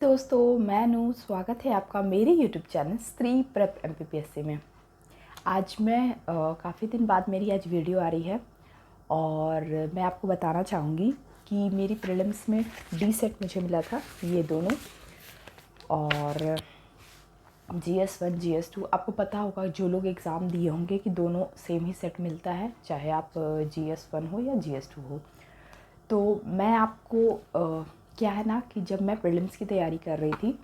दोस्तों मैं नू स्वागत है आपका मेरे YouTube चैनल स्त्री प्रेप MPPSC में। आज मैं काफ़ी दिन बाद मेरी आज वीडियो आ रही है और मैं आपको बताना चाहूँगी कि मेरी प्रीलिम्स में डी सेट मुझे मिला था, ये दोनों, और GS1 GS2। आपको पता होगा जो लोग एग्ज़ाम दिए होंगे कि दोनों सेम ही सेट मिलता है, चाहे आप GS1 हो या GS2 हो। तो मैं आपको क्या है ना कि जब मैं प्रीलिम्स की तैयारी कर रही थी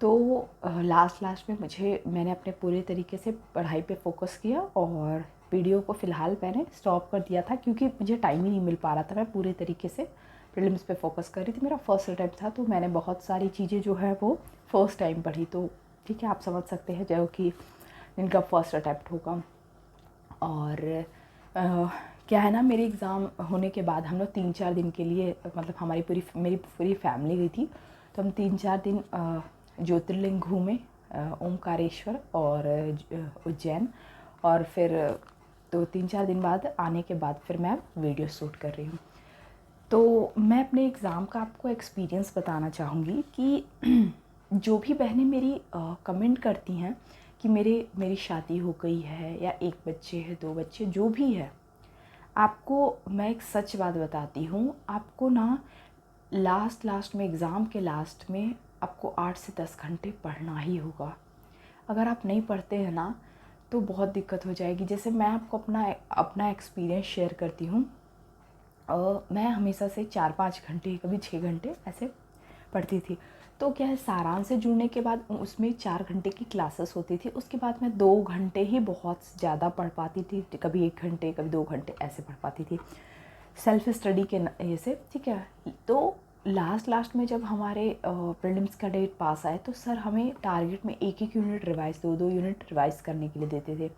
तो लास्ट में मैंने अपने पूरे तरीके से पढ़ाई पे फोकस किया और वीडियो को फ़िलहाल मैंने स्टॉप कर दिया था क्योंकि मुझे टाइम ही नहीं मिल पा रहा था। मैं पूरे तरीके से प्रीलिम्स पे फोकस कर रही थी। मेरा फर्स्ट अटैम्प्ट था तो मैंने बहुत सारी चीज़ें जो है वो फ़र्स्ट टाइम पढ़ी। तो ठीक है, आप समझ सकते हैं जो कि इनका फर्स्ट अटैम्प्ट होगा। और क्या है ना, मेरे एग्ज़ाम होने के बाद हम लोग 3-4 दिन के लिए, मतलब मेरी पूरी फैमिली गई थी। तो हम 3-4 दिन ज्योतिर्लिंग घूमे, ओमकारेश्वर और उज्जैन। और फिर तो 3-4 दिन बाद आने के बाद फिर मैं वीडियो शूट कर रही हूँ। तो मैं अपने एग्ज़ाम का आपको एक्सपीरियंस बताना चाहूँगी कि जो भी बहनें मेरी कमेंट करती हैं कि मेरी शादी हो गई है या 1 बच्चे है, 2 बच्चे, जो भी है, आपको मैं एक सच बात बताती हूँ। आपको ना लास्ट में, एग्ज़ाम के लास्ट में, आपको 8 से 10 घंटे पढ़ना ही होगा। अगर आप नहीं पढ़ते हैं ना तो बहुत दिक्कत हो जाएगी। जैसे मैं आपको अपना एक्सपीरियंस शेयर करती हूँ। मैं हमेशा से 4-5 घंटे, कभी 6 घंटे ऐसे पढ़ती थी। तो क्या है, सारांश से जुड़ने के बाद उसमें 4 घंटे की क्लासेस होती थी। उसके बाद मैं 2 घंटे ही बहुत ज़्यादा पढ़ पाती थी, कभी 1 घंटे, कभी 2 घंटे ऐसे पढ़ पाती थी सेल्फ स्टडी के ये से, ठीक है। तो लास्ट में जब हमारे प्रीलिम्स का डेट पास आए तो सर हमें टारगेट में 1-1 यूनिट रिवाइज़, 2-2 यूनिट रिवाइज़ करने के लिए देते थे।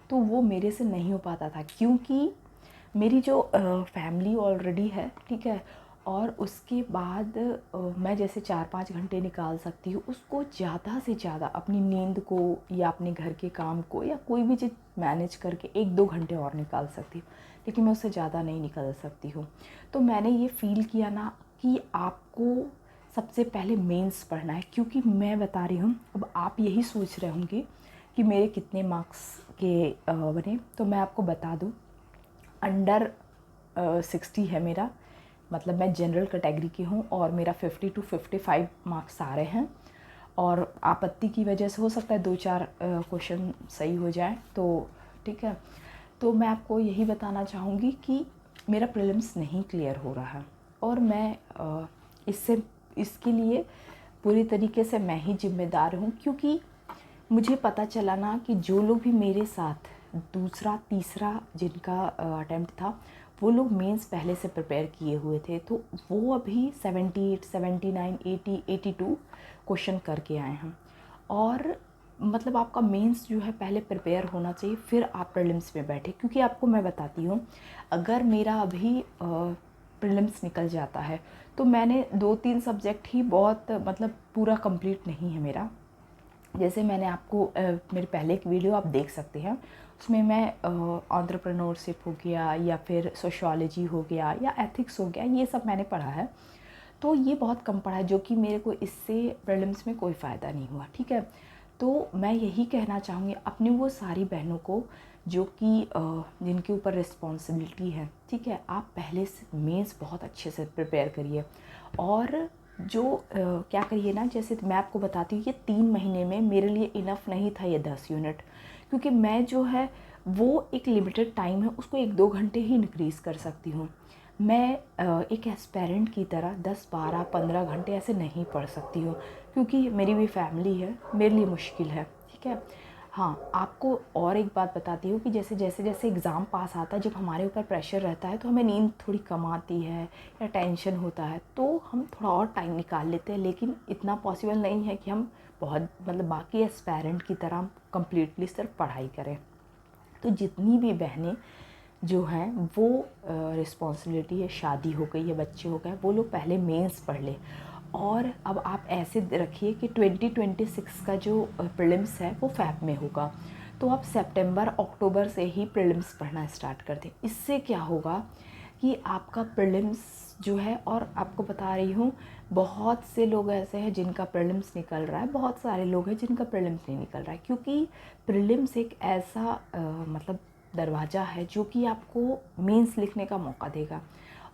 तो वो मेरे से नहीं हो पाता था क्योंकि मेरी जो फैमिली ऑलरेडी है, ठीक है। और उसके बाद मैं जैसे 4-5 घंटे निकाल सकती हूँ, उसको ज़्यादा से ज़्यादा अपनी नींद को या अपने घर के काम को या कोई भी चीज़ मैनेज करके 1-2 घंटे और निकाल सकती हूँ, लेकिन मैं उससे ज़्यादा नहीं निकाल सकती हूँ। तो मैंने ये फ़ील किया ना कि आपको सबसे पहले मेंस पढ़ना है, क्योंकि मैं बता रही हूँ, अब आप यही सोच रहे होंगे कि मेरे कितने मार्क्स के बने। तो मैं आपको बता दूँ, अंडर 60 है मेरा, मतलब मैं जनरल कैटेगरी की हूँ और मेरा 50 to 55 मार्क्स आ रहे हैं। और आपत्ति की वजह से हो सकता है 2-4 क्वेश्चन सही हो जाए, तो ठीक है। तो मैं आपको यही बताना चाहूँगी कि मेरा प्रीलिम्स नहीं क्लियर हो रहा है और मैं इसके लिए पूरी तरीके से मैं ही जिम्मेदार हूँ, क्योंकि मुझे पता चला ना कि जो लोग भी मेरे साथ दूसरा तीसरा जिनका अटेम्प्ट था, वो लोग मेंस पहले से प्रिपेयर किए हुए थे। तो वो अभी 78, 79, 80, 82 क्वेश्चन करके आए हैं। और मतलब आपका मेंस जो है पहले प्रिपेयर होना चाहिए, फिर आप प्रीलिम्स में बैठे। क्योंकि आपको मैं बताती हूँ, अगर मेरा अभी प्रीलिम्स निकल जाता है तो मैंने 2-3 सब्जेक्ट ही बहुत, मतलब पूरा कंप्लीट नहीं है मेरा। जैसे मैंने आपको मेरे पहले एक वीडियो आप देख सकते हैं, उसमें मैं एंटरप्रेन्योरशिप हो गया या फिर सोशियोलॉजी हो गया या एथिक्स हो गया, ये सब मैंने पढ़ा है। तो ये बहुत कम पढ़ा है, जो कि मेरे को इससे प्रीलिम्स में कोई फ़ायदा नहीं हुआ, ठीक है। तो मैं यही कहना चाहूँगी अपनी वो सारी बहनों को जो कि जिनके ऊपर रिस्पॉन्सिबिलिटी है, ठीक है, आप पहले से मेंस बहुत अच्छे से प्रिपेयर करिए। और जो क्या करिए ना, जैसे मैं आपको बताती हूँ, ये 3 महीने में मेरे लिए इनफ नहीं था ये 10 यूनिट, क्योंकि मैं जो है वो एक लिमिटेड टाइम है, उसको 1-2 घंटे ही इंक्रीज़ कर सकती हूँ। मैं एक एस्पेरेंट की तरह 10, 12, 15 घंटे ऐसे नहीं पढ़ सकती हूँ, क्योंकि मेरी भी फैमिली है, मेरे लिए मुश्किल है, ठीक है। हाँ, आपको और एक बात बताती हूँ कि जैसे एग्ज़ाम पास आता है, जब हमारे ऊपर प्रेशर रहता है तो हमें नींद थोड़ी कम आती है या टेंशन होता है, तो हम थोड़ा और टाइम निकाल लेते हैं। लेकिन इतना पॉसिबल नहीं है कि हम बहुत, मतलब बाकी एस्पेरेंट की तरह कम्प्लीटली सिर्फ पढ़ाई करें। तो जितनी भी बहनें जो हैं वो रिस्पॉन्सिबिलिटी है, शादी हो गई है, बच्चे हो गए, वो लोग पहले मेंस पढ़ ले। और अब आप ऐसे रखिए कि 2026 का जो प्रीलिम्स है वो फ़ैब में होगा, तो आप सितंबर अक्टूबर से ही प्रीलिम्स पढ़ना स्टार्ट कर दें। इससे क्या होगा कि आपका प्रीलिम्स जो है, और आपको बता रही हूँ बहुत से लोग ऐसे हैं जिनका प्रीलिम्स निकल रहा है, बहुत सारे लोग हैं जिनका प्रीलिम्स नहीं निकल रहा है, क्योंकि प्रीलिम्स एक ऐसा मतलब दरवाज़ा है जो कि आपको मेंस लिखने का मौका देगा।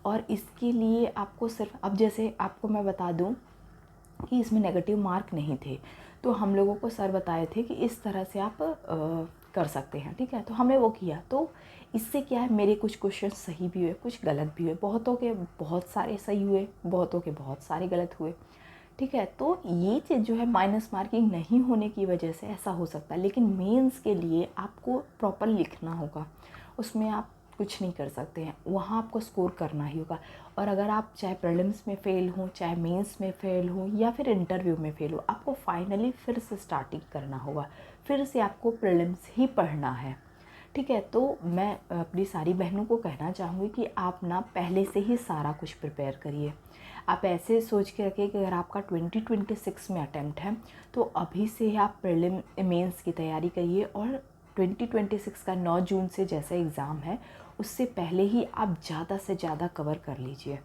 और इसके लिए आपको सिर्फ, अब जैसे आपको मैं बता दूं कि इसमें नेगेटिव मार्क नहीं थे, तो हम लोगों को सर बताए थे कि इस तरह से आप कर सकते हैं, ठीक है। तो हमने वो किया, तो इससे क्या है, मेरे कुछ क्वेश्चन सही भी हुए, कुछ गलत भी हुए, बहुतों के बहुत सारे सही हुए, बहुतों के बहुत सारे गलत हुए, ठीक है। तो ये चीज़ जो है माइनस मार्किंग नहीं होने की वजह से ऐसा हो सकता है, लेकिन मेंस के लिए आपको प्रॉपर लिखना होगा, उसमें आप कुछ नहीं कर सकते हैं, वहाँ आपको स्कोर करना ही होगा। और अगर आप चाहे प्रीलिम्स में फ़ेल हो, चाहे मेंस में फ़ेल हो, या फिर इंटरव्यू में फ़ेल हो, आपको फाइनली फिर से स्टार्टिंग करना होगा, फिर से आपको प्रीलिम्स ही पढ़ना है, ठीक है। तो मैं अपनी सारी बहनों को कहना चाहूँगी कि आप ना पहले से ही सारा कुछ प्रिपेयर करिए। आप ऐसे सोच के रखिए कि अगर आपका 2026 में अटेम्प्ट है तो अभी से ही आप प्रीलिम मेंस की तैयारी करिए, और 2026 का 9 जून से जैसा एग्ज़ाम है उससे पहले ही आप ज़्यादा से ज़्यादा कवर कर लीजिए।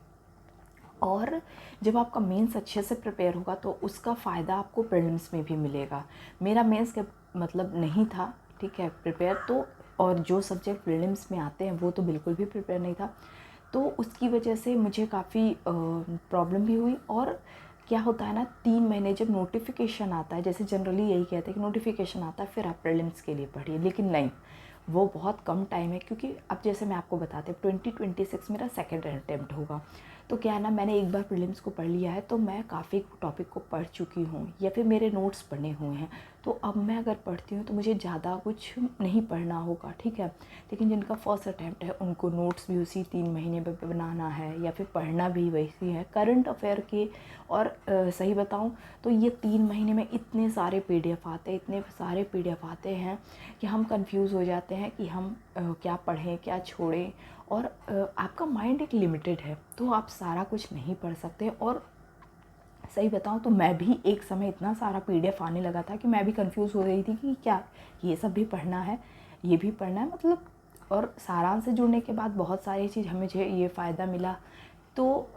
और जब आपका मेंस अच्छे से प्रिपेयर होगा तो उसका फ़ायदा आपको प्रीलिम्स में भी मिलेगा। मेरा मेंस का मतलब नहीं था, ठीक है, प्रिपेयर, तो और जो सब्जेक्ट प्रीलिम्स में आते हैं वो तो बिल्कुल भी प्रिपेयर नहीं था, तो उसकी वजह से मुझे काफ़ी प्रॉब्लम भी हुई। और क्या होता है ना, 3 महीने जब नोटिफिकेशन आता है, जैसे जनरली यही कहते हैं कि नोटिफिकेशन आता है फिर आप प्रीलिम्स के लिए पढ़िए, लेकिन नहीं, वो बहुत कम टाइम है, क्योंकि अब जैसे मैं आपको बताती हूँ 2026 मेरा सेकेंड अटेम्प्ट होगा, तो क्या है ना, मैंने एक बार प्रीलिम्स को पढ़ लिया है तो मैं काफ़ी टॉपिक को पढ़ चुकी हूँ, या फिर मेरे नोट्स बने हुए हैं, तो अब मैं अगर पढ़ती हूँ तो मुझे ज़्यादा कुछ नहीं पढ़ना होगा, ठीक है। लेकिन जिनका फर्स्ट अटैम्प्ट है उनको नोट्स भी उसी 3 महीने में बनाना है, या फिर पढ़ना भी वैसी है करंट अफेयर के। और सही बताऊँ तो ये 3 महीने में इतने सारे PDF आते हैं, इतने सारे PDF आते हैं कि हम कंफ्यूज हो जाते हैं कि हम क्या पढ़ें क्या छोड़ें। और आपका माइंड एक लिमिटेड है, तो आप सारा कुछ नहीं पढ़ सकते। और सही बताऊँ तो मैं भी एक समय इतना सारा PDF आने लगा था कि मैं भी कंफ्यूज हो रही थी कि क्या ये सब भी पढ़ना है, ये भी पढ़ना है, मतलब। और सारांश से जुड़ने के बाद बहुत सारी चीज़ हमें जो ये फ़ायदा मिला। तो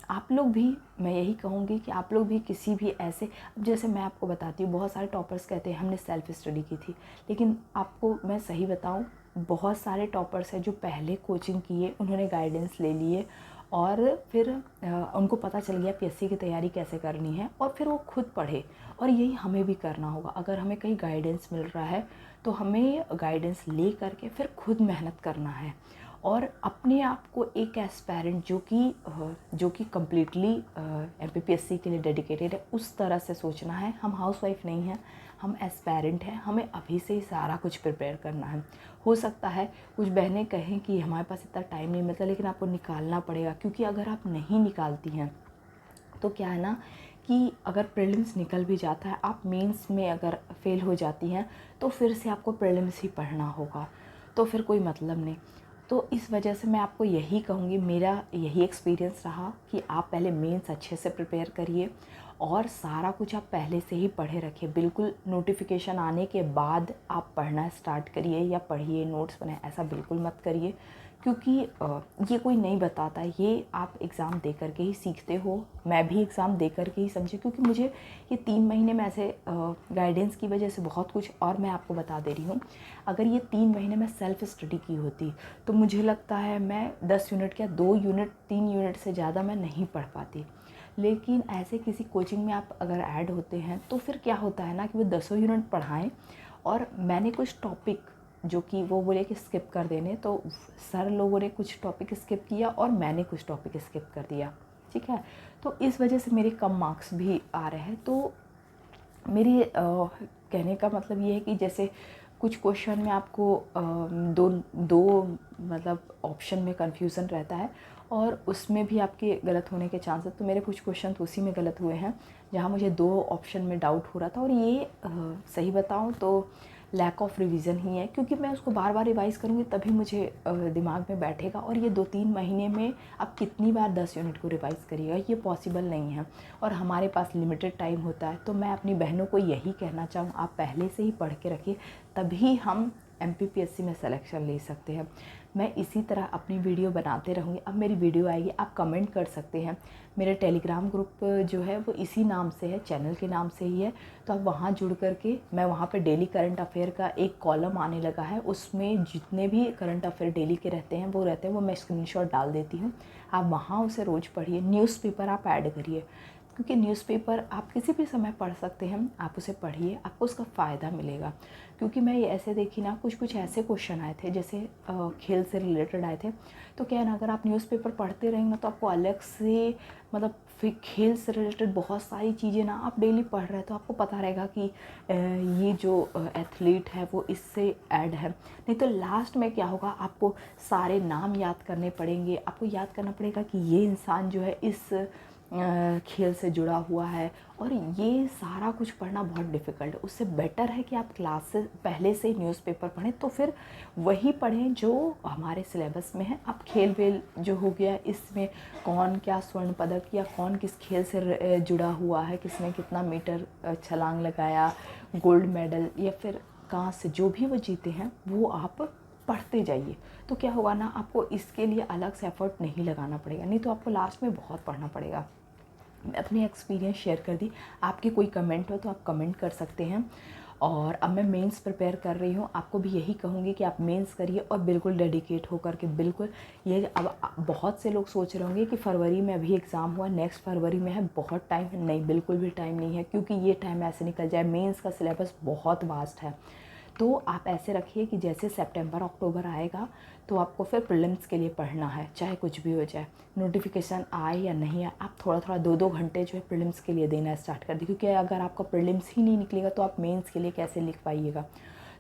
आप लोग भी, मैं यही कहूँगी कि आप लोग भी किसी भी ऐसे, अब जैसे मैं आपको बताती हूँ, बहुत सारे टॉपर्स कहते हैं हमने सेल्फ़ स्टडी की थी, लेकिन आपको मैं सही बताऊँ, बहुत सारे टॉपर्स हैं जो पहले कोचिंग किए, उन्होंने गाइडेंस ले लिए, और फिर उनको पता चल गया PSC की तैयारी कैसे करनी है, और फिर वो खुद पढ़े। और यही हमें भी करना होगा, अगर हमें कहीं गाइडेंस मिल रहा है तो हमें गाइडेंस ले करके फिर खुद मेहनत करना है, और अपने आप को एक एस्पायरेंट जो कि कम्प्लीटली MPPSC के लिए डेडिकेटेड है, उस तरह से सोचना है। हम हाउसवाइफ नहीं हैं, हम एस्पायरेंट हैं, हमें अभी से ही सारा कुछ प्रिपेयर करना है। हो सकता है कुछ बहनें कहें कि हमारे पास इतना टाइम नहीं मिलता, लेकिन आपको निकालना पड़ेगा, क्योंकि अगर आप नहीं निकालती हैं तो क्या है ना कि अगर प्रीलिम्स निकल भी जाता है, आप मेंस में अगर फेल हो जाती हैं तो फिर से आपको प्रीलिम्स ही पढ़ना होगा, तो फिर कोई मतलब नहीं। तो इस वजह से मैं आपको यही कहूँगी, मेरा यही एक्सपीरियंस रहा कि आप पहले मेंस अच्छे से प्रिपेयर करिए, और सारा कुछ आप पहले से ही पढ़े रखिए। बिल्कुल नोटिफिकेशन आने के बाद आप पढ़ना स्टार्ट करिए या पढ़िए, नोट्स बनाए, ऐसा बिल्कुल मत करिए, क्योंकि ये कोई नहीं बताता, ये आप एग्ज़ाम दे करके ही सीखते हो। मैं भी एग्ज़ाम दे करके ही समझी, क्योंकि मुझे ये 3 महीने में ऐसे गाइडेंस की वजह से बहुत कुछ, और मैं आपको बता दे रही हूँ, अगर ये 3 महीने में सेल्फ़ स्टडी की होती तो मुझे लगता है मैं 10 यूनिट क्या 2 यूनिट 3 यूनिट से ज़्यादा मैं नहीं पढ़ पाती। लेकिन ऐसे किसी कोचिंग में आप अगर ऐड होते हैं तो फिर क्या होता है ना कि वो 10 यूनिट पढ़ाएँ, और मैंने कुछ टॉपिक जो कि वो बोले कि स्किप कर देने, तो सर लोगों ने कुछ टॉपिक स्किप किया और मैंने कुछ टॉपिक स्किप कर दिया, ठीक है। तो इस वजह से मेरे कम मार्क्स भी आ रहे हैं। तो मेरी कहने का मतलब ये है कि जैसे कुछ क्वेश्चन में आपको दो दो मतलब ऑप्शन में कन्फ्यूज़न रहता है, और उसमें भी आपके गलत होने के चांसेस, तो मेरे कुछ क्वेश्चन तो उसी में गलत हुए हैं जहाँ मुझे 2 ऑप्शन में डाउट हो रहा था। और ये सही बताऊँ तो लैक ऑफ रिवीजन ही है, क्योंकि मैं उसको बार बार रिवाइज़ करूँगी तभी मुझे दिमाग में बैठेगा। और ये 2-3 महीने में आप कितनी बार 10 यूनिट को रिवाइज़ करिएगा, ये पॉसिबल नहीं है, और हमारे पास लिमिटेड टाइम होता है। तो मैं अपनी बहनों को यही कहना चाहूँ, आप पहले से ही पढ़ के रखिए, तभी हम MPPSC में सिलेक्शन ले सकते हैं। मैं इसी तरह अपनी वीडियो बनाते रहूँगी। अब मेरी वीडियो आएगी, आप कमेंट कर सकते हैं। मेरा टेलीग्राम ग्रुप जो है वो इसी नाम से है, चैनल के नाम से ही है, तो आप वहाँ जुड़ करके, मैं वहाँ पे डेली करंट अफेयर का एक कॉलम आने लगा है, उसमें जितने भी करंट अफेयर डेली के रहते हैं वो मैं स्क्रीनशॉट डाल देती हूँ। आप वहाँ उसे रोज़ पढ़िए। न्यूज़पेपर आप ऐड करिए, क्योंकि न्यूज़पेपर आप किसी भी समय पढ़ सकते हैं। आप उसे पढ़िए, आपको उसका फ़ायदा मिलेगा। क्योंकि मैं ये ऐसे देखी ना, कुछ ऐसे क्वेश्चन आए थे, जैसे खेल से रिलेटेड आए थे, तो क्या है ना, अगर आप न्यूज़पेपर पढ़ते रहेंगे तो आपको अलग से मतलब फिर खेल से रिलेटेड बहुत सारी चीज़ें ना आप डेली पढ़ रहे हैं, तो आपको पता रहेगा कि ये जो एथलीट है वो इससे ऐड है। नहीं तो लास्ट में क्या होगा, आपको सारे नाम याद करने पड़ेंगे। आपको याद करना पड़ेगा कि ये इंसान जो है इस खेल से जुड़ा हुआ है, और ये सारा कुछ पढ़ना बहुत डिफ़िकल्ट है। उससे बेटर है कि आप क्लास से पहले से न्यूज़पेपर पढ़ें, तो फिर वही पढ़ें जो हमारे सिलेबस में है। अब खेल वेल जो हो गया, इसमें कौन क्या स्वर्ण पदक या कौन किस खेल से जुड़ा हुआ है, किसने कितना मीटर छलांग लगाया, गोल्ड मेडल या फिर कांस्य, जो भी वो जीते हैं वो आप पढ़ते जाइए। तो क्या होगा ना, आपको इसके लिए अलग से एफर्ट नहीं लगाना पड़ेगा, नहीं तो आपको लास्ट में बहुत पढ़ना पड़ेगा। मैं अपनी एक्सपीरियंस शेयर कर दी। आपके कोई कमेंट हो तो आप कमेंट कर सकते हैं। और अब मैं मेंस प्रिपेयर कर रही हूँ, आपको भी यही कहूँगी कि आप मेंस करिए और बिल्कुल डेडिकेट होकर के, बिल्कुल ये अब बहुत से लोग सोच रहे होंगे कि फरवरी में अभी एग्ज़ाम हुआ, नेक्स्ट फरवरी में है, बहुत टाइम है। नहीं, बिल्कुल भी टाइम नहीं है, क्योंकि ये टाइम ऐसे निकल जाए। मेंस का सिलेबस बहुत वास्ट है, तो आप ऐसे रखिए कि जैसे सितंबर अक्टूबर आएगा तो आपको फिर प्रीलिम्स के लिए पढ़ना है, चाहे कुछ भी हो जाए, नोटिफिकेशन आए या नहीं आए। आप थोड़ा थोड़ा 2-2 घंटे जो है प्रीलिम्स के लिए देना स्टार्ट कर दीजिए, क्योंकि अगर आपका प्रीलिम्स ही नहीं निकलेगा तो आप मेंस के लिए कैसे लिख पाइएगा।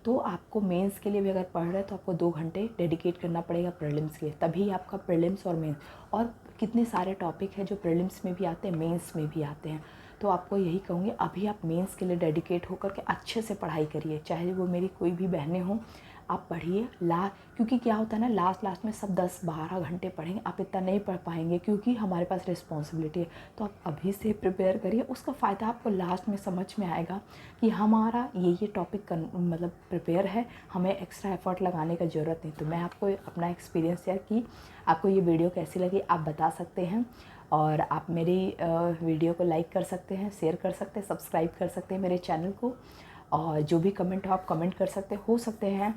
तो आपको मेंस के लिए भी अगर पढ़ रहे हैं तो आपको 2 घंटे डेडिकेट करना पड़ेगा प्रीलिम्स के लिए, तभी आपका प्रीलिम्स और मेंस, और कितने सारे टॉपिक हैं जो प्रीलिम्स में भी आते हैं, मेंस में भी आते हैं। तो आपको यही कहूँगी, अभी आप मेंस के लिए डेडिकेट होकर के अच्छे से पढ़ाई करिए, चाहे वो मेरी कोई भी बहनें हों, आप पढ़िए। क्योंकि क्या होता है ना, लास्ट में सब 10-12 घंटे पढ़ेंगे, आप इतना नहीं पढ़ पाएंगे, क्योंकि हमारे पास रिस्पॉन्सिबिलिटी है। तो आप अभी से प्रिपेयर करिए, उसका फ़ायदा आपको लास्ट में समझ में आएगा कि हमारा ये टॉपिक मतलब प्रिपेयर है, हमें एक्स्ट्रा एफर्ट लगाने का ज़रूरत नहीं। तो मैं आपको अपना एक्सपीरियंस शेयर की। आपको ये वीडियो कैसी लगी आप बता सकते हैं, और आप मेरी वीडियो को लाइक कर सकते हैं, शेयर कर सकते हैं, सब्सक्राइब कर सकते हैं मेरे चैनल को, और जो भी कमेंट हो आप कमेंट कर सकते हैं।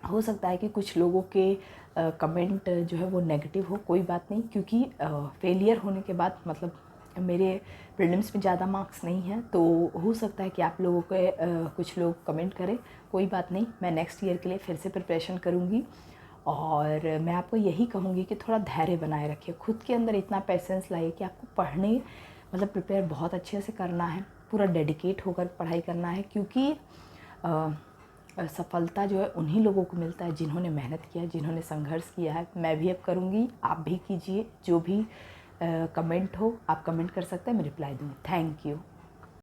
हो सकता है कि कुछ लोगों के कमेंट जो है वो नेगेटिव हो, कोई बात नहीं, क्योंकि फेलियर होने के बाद मतलब मेरे प्रीलिम्स में ज़्यादा मार्क्स नहीं हैं, तो हो सकता है कि आप लोगों के कुछ लोग कमेंट करें, कोई बात नहीं। मैं नेक्स्ट ईयर के लिए फिर से प्रिपरेशन करूँगी, और मैं आपको यही कहूँगी कि थोड़ा धैर्य बनाए रखिए, खुद के अंदर इतना पेशेंस लाइए कि आपको पढ़ने मतलब प्रिपेयर बहुत अच्छे से करना है, पूरा डेडिकेट होकर पढ़ाई करना है, क्योंकि सफलता जो है उन्हीं लोगों को मिलता है जिन्होंने मेहनत किया है, जिन्होंने संघर्ष किया है। मैं भी अब करूँगी, आप भी कीजिए। जो भी कमेंट हो आप कमेंट कर सकते हैं, मैं रिप्लाई दूँगी। Thank you.